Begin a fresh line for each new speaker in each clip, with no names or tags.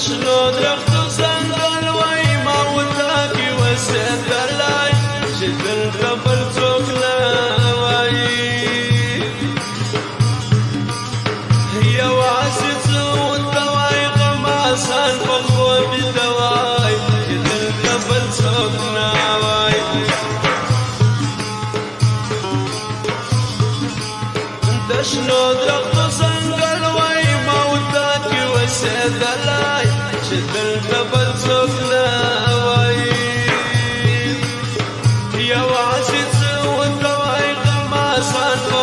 شنو درخت وزنقل وای ما وتاکی وسدلای شدل قبل څوکلا وای یا واسط وتوای غماسان په بدوای شدل قبل څوکلا وای شنو درخت وزنقل وای ما وتاکی وسدلای شدل قبل څوکلا وای یا واسط وتوای غماسان په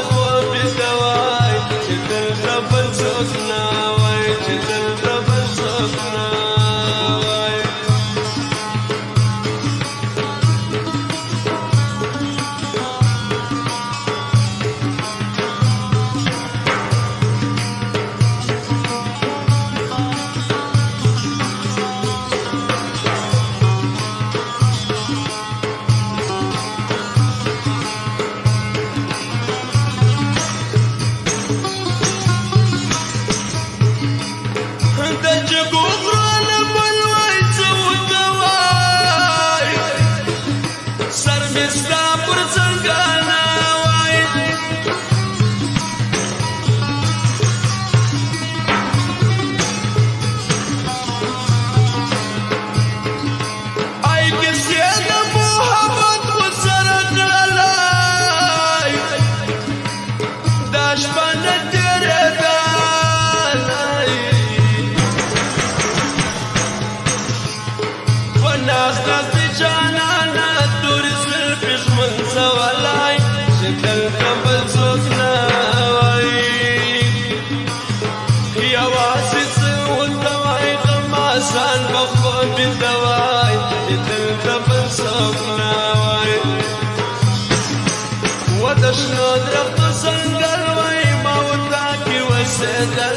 بدوای شدل قبل څوکلا وای شدل قبل څوکلا سان بخو بدواي جدل قبل صوتنا واي ودشنو درخت سنقل واي ما وتاكي وسدا